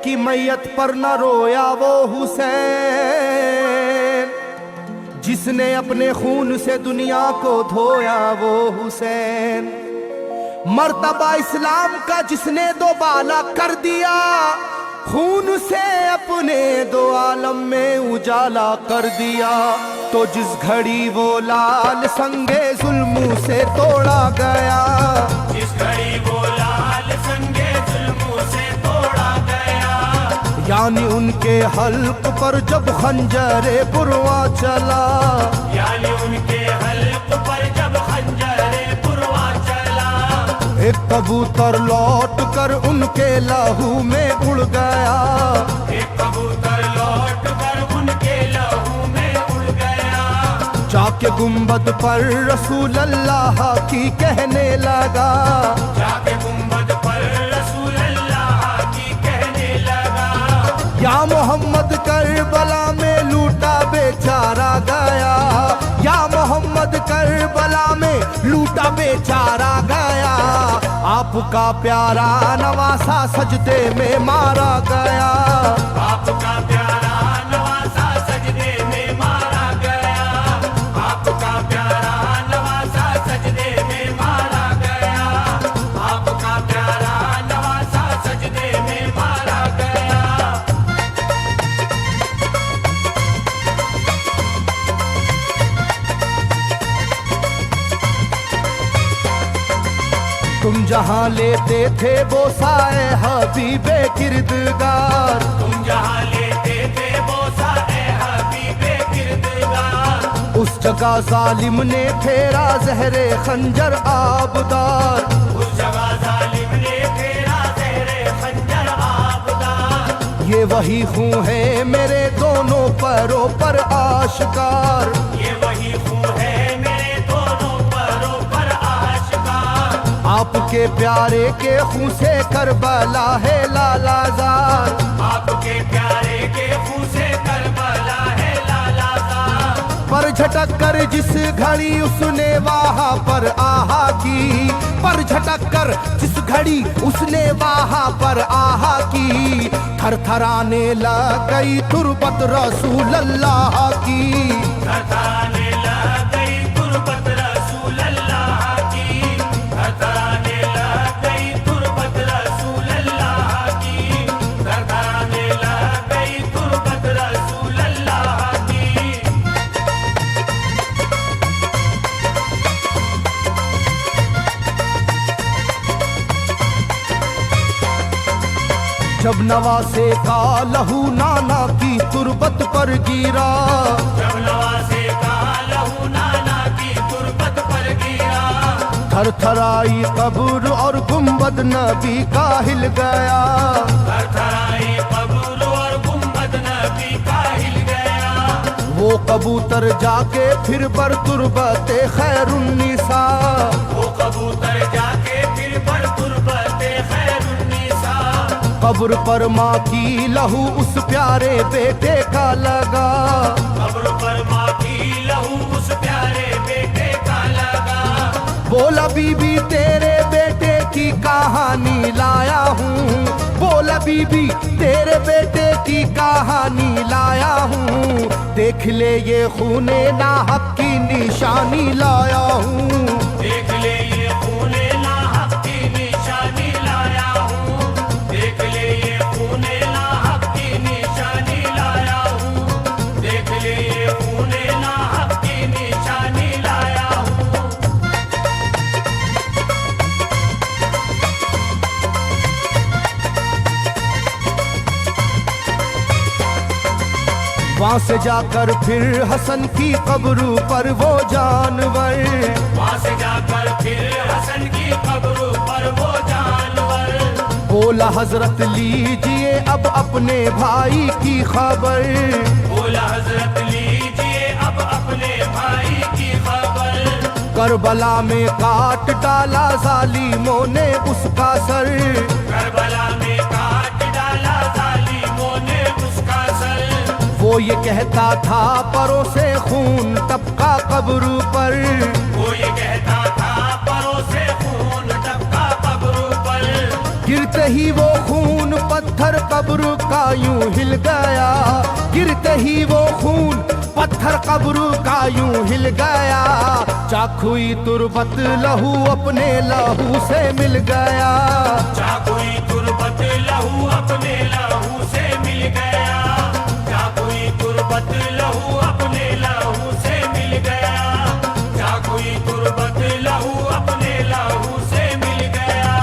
की मैयत पर न रोया वो हुसैन, जिसने अपने खून से दुनिया को धोया वो हुसैन। मर्तबा इस्लाम का जिसने दोबाला कर दिया, खून से अपने दो आलम में उजाला कर दिया। तो जिस घड़ी वो लाल संगे जुल्मों से तोड़ा गया, जिस घड़ी वो लाल संगे जुल्मों से तोड़ा गया, यानी उनके हल्क पर जब खंजरे पुरवा चला, यानी उनके हल्क पर जब खंजरे पुरवा चला, एक कबूतर लौट कर उनके लहू में उड़ गया, एक कबूतर लौट कर उनके लहू में उड़ गया। जाके गुंबद पर रसूल अल्लाह की कहने लगा, जाके गुंबद पर रसूल अल्लाह की कहने लगा, या मोहम्मद करबला में लूटा बेचारा गया, या मोहम्मद करबला में लूटा बेचारा गया। आपका प्यारा नवासा सजदे में मारा गया, आपका प्यारा नवासा सजदे में मारा गया, आपका प्यारा नवासा सजदे में मारा गया, आपका प्यारा नवासा सजदे में मारा गया। तुम जहाँ लेते थे बोसाए हबीबे किरदगार, तुम जहाँ लेते थे बोसा ए हबीबे किरदगार, उस जगह जालिम ने फेरा जहरे खंजर आबदार। उस जगह जालिम ने फेरा जहरे खंजर आबदार। ये वही खून है मेरे दोनों पैरों पर आश्कार, ये वही खून है मेरे दोनों पैरों पर आश्कार। आपके प्यारे के खून से करबला है लालाजार, आपके प्यारे के खून से करबला है लालाजार। पर झटक कर जिस घड़ी उसने वहाँ पर आहा की, पर झटक कर जिस घड़ी उसने वहाँ पर आहा की, थरथराने लग गई तुरबत रसूल अल्लाह की, थरथराने लग गई तुरबत रसूल अल्लाह की, थरथराने लग गई तुरबत रसूल अल्लाह की, थरथराने लग गई तुरबत रसूल अल्लाह की। जब नवासे का लहू नाना की तुरबत पर गिरा, जब नवासे का लहू नाना की तुरबत पर गिरा, थरथराई कब्र और गुंबद नबी का हिल गया, थरथराई कब्र और गुंबद नबी का हिल गया। वो कबूतर जाके फिर पर तुरबते खैरुन्निसा, वो कबूतर जाके फिर पर तुरबते खैरुन्निसा, कब्र पर माँ की लहू उस प्यारे बेटे का लगा, कब्र पर माँ की लहू उस प्यारे बेटे का लगा। बोला बीबी तेरे बेटे की कहानी लाया हूँ, बोला बीबी तेरे बेटे की कहानी लाया हूँ, देख ले ये खूने नाहक की निशानी लाया हूँ, देख ले ये खूने नाहक की निशानी लाया हूँ, देख ले ये खूने नाहक की निशानी लाया हूँ, देख ले ये खूने नाहक की निशानी लाया हूँ। वहाँ से जाकर फिर हसन की कब्र पर वो जानवर, वहाँ से जाकर फिर हसन की कब्र पर वो जानवर, बोला हजरत लीजिए अब अपने भाई की खबर, बोला हजरत लीजिए अब अपने भाई की खबर। करबला में काट डाला जालिमों ने उसका सर, करबला में काट डाला जालिमों ने उसका सर। वो ये कहता था परों से खून टपका कब्र पर, वो ये कहता था परों से खून टपका कब्र पर। गिरते ही वो खून पत्थर कब्र का यूं हिल गया, गिरते ही वो खून पत्थर कब्र का यूं हिल गया। चाकुई तुरबत लहू अपने लहू से मिल गया, चाकुई तुरबत लहू अपने लहू से मिल गया, चाकुई तुरबत लहू अपने लहू से मिल गया, चाकुई तुरबत लहू अपने लहू से मिल गया।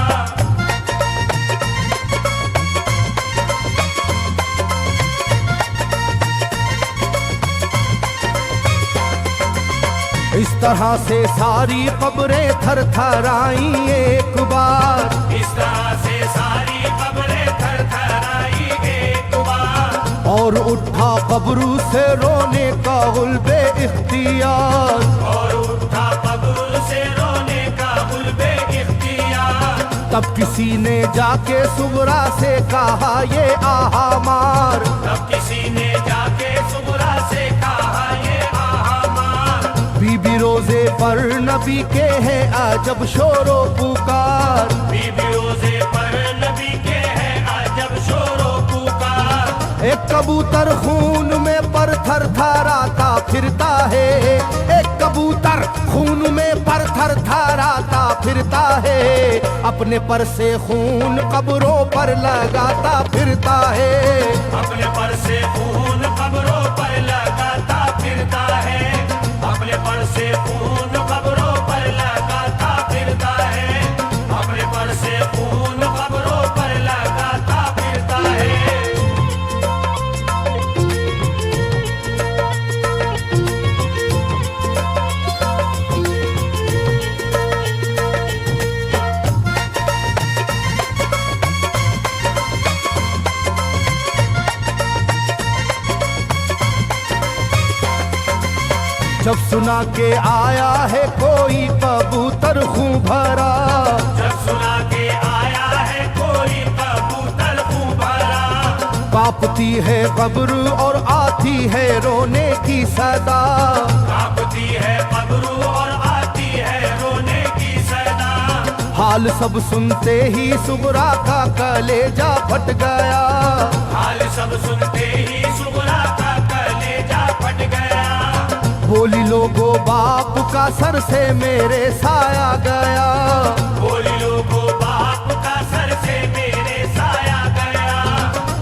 इस तरह से सारी कब्रें थर थर आई एक बार, इस तरह से सारी कब्रें थर थर आई एक बार, और उठा कब्र से रोने का गुल्बे इख्तियार, और उठा कब्र से रोने का गुल्बे इख्तियार। तब किसी ने जाके सुगरा से कहा ये आहा मार, तब किसी ने जाके सुगरा से कहा ये आहा मार। बीबी रोजे पर नबी के हैं अजब शोरो पुकार, बीबी रोजे पर नबी के हैं अजब शोरो पुकार। एक कबूतर खून में पर थर थराता फिरता है, एक कबूतर खून में पर थर थराता फिरता है, अपने पर से खून कब्रों पर लगाता फिरता है, अपने पर से खून कब्रों पर लगाता फिरता है, अपने पर से खून कब्रों पर लगाता फिरता है, अपने पर से खून कब्रों पर लगाता फिरता है। जब सुना के आया है कोई कबूतर खूं भरा, जब सुना के आया है कोई कबूतर खूं भरा, कांपती है कब्र और आती है रोने की सदा, कांपती है कब्र और आती है रोने की सदा। हाल सब सुनते ही सुगरा का कलेजा फट गया, हाल सब सुनते ही सुगरा का कलेजा फट गया। बोली लोगो बाप का सर से मेरे साया गया, बोली लोगो बाप का सर से मेरे साया गया।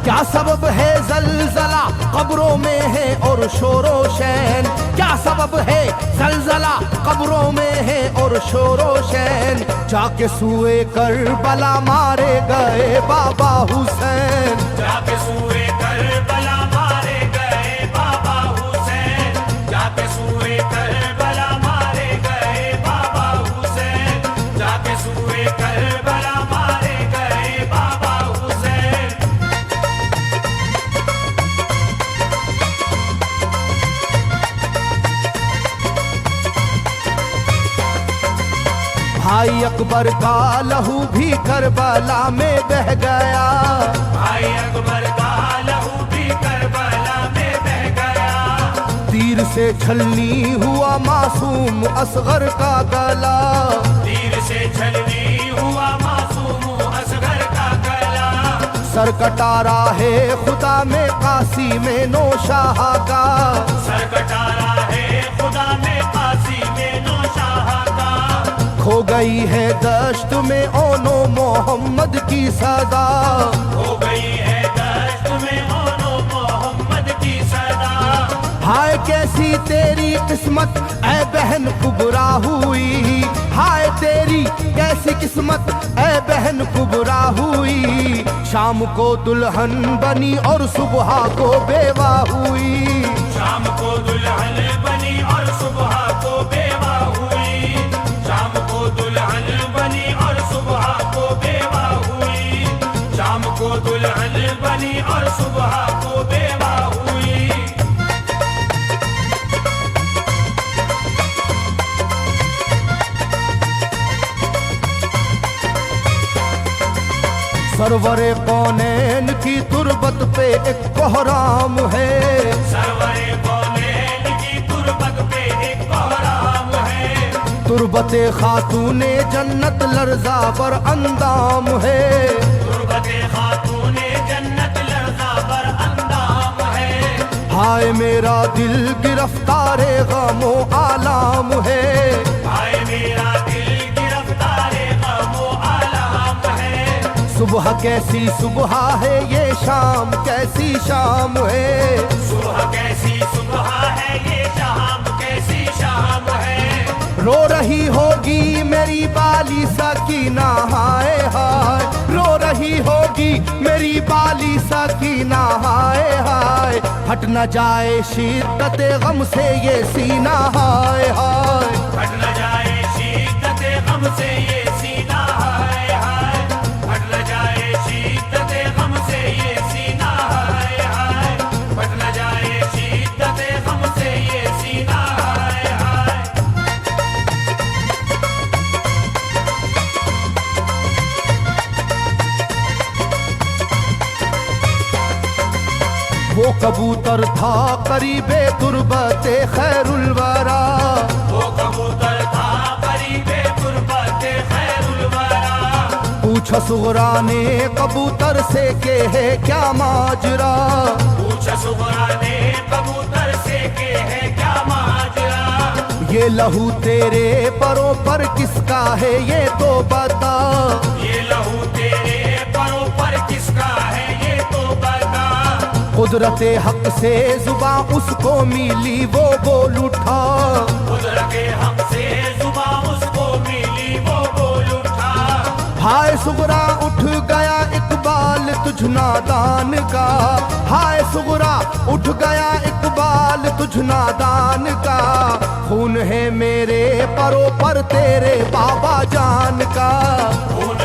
क्या सबब है जलजला कब्रों में है और शोरो शैन, क्या सबब है जलजला कब्रों में है और शोरो शैन। जाके सुए करबला मारे गए बाबा हुसैन, जाके सुए करबला मारे गए बाबा हुसैन, जाके सुए करबला मारे गए बाबा हुसैन, जाके सुए करबला मारे गए बाबा हुसैन। भाई अकबर का लहू भी करबला में बह गया, भाई अकबर का लहू भी करबला में बह गया। तीर से छलनी हुआ मासूम असगर का गला, तीर से छलनी हुआ मासूम असगर का गला। सर कटारा है खुदा में काशी में नौशाह का, सर कटारा है खुदा में काशी में नौशाह का। खो गई है दश्त में ओनो मोहम्मद की सदा, हो गई है दश्त में ओनो मोहम्मद की सदा। हाय कैसी तेरी किस्मत ऐ बहन कुबरा हुई, हाय तेरी कैसी किस्मत ऐ बहन कुबरा हुई। शाम को दुल्हन बनी और सुबह को बेवा हुई, शाम को दुल्हन बनी और सुबह को बेवा हुई, शाम को दुल्हन बनी और सुबह को बेवा हुई, शाम को दुल्हन बनी और सुबह को बेवा हुई। सरवरे कौनैन की तुरबत पे एक कोहराम है, सरवरे कौनैन की तुरबत पे एक कोहराम है। तुरबते खातूने जन्नत लर्जा पर अंदाम है, तुरबते खातूने हाय मेरा दिल गिरफ्तारे गमो आलाम है, हाय मेरा दिल गिरफ्तारे गमो आलाम है। सुबह कैसी सुबह है ये शाम कैसी शाम है, सुबह कैसी सुबह है ये शाम कैसी शाम है। रो रही होगी मेरी बाली सकीना हाय हाय, रो रही होगी मेरी बाली सकीना हाय हाय। हट न जाए शिद्दत गम से ये सीना हाय हाय, हट न जाए शिद्दत गम से ये सीना हाय हाय, हट न जाए शिद्दत गम से ये सीना हाय हाय, हट न जाए शिद्दत गम से ये सीना हाय हाय। वो कबूतर था करीबे तुरबते खैरुल वरा, वो कबूतर था करीबे तुरबते खैरुल वरा। पूछा सुगरा ने कबूतर से के है क्या माजरा, पूछा सुगरा ने कबूतर से के है क्या माजरा। ये लहू तेरे परों पर किसका है ये तो बता, ये लहू तेरे परों पर किसका है ये तो बता। कुदरते हक से जुबां उसको मिली वो बोल उठा, कुदरते हक से जुबां उसको मिली वो बोल उठा। हाय सुगरा उठ गया इकबाल तुझ नादान का, हाय सुगरा उठ गया इकबाल तुझ नादान का। खून है मेरे परों पर तेरे बाबा जान का, खून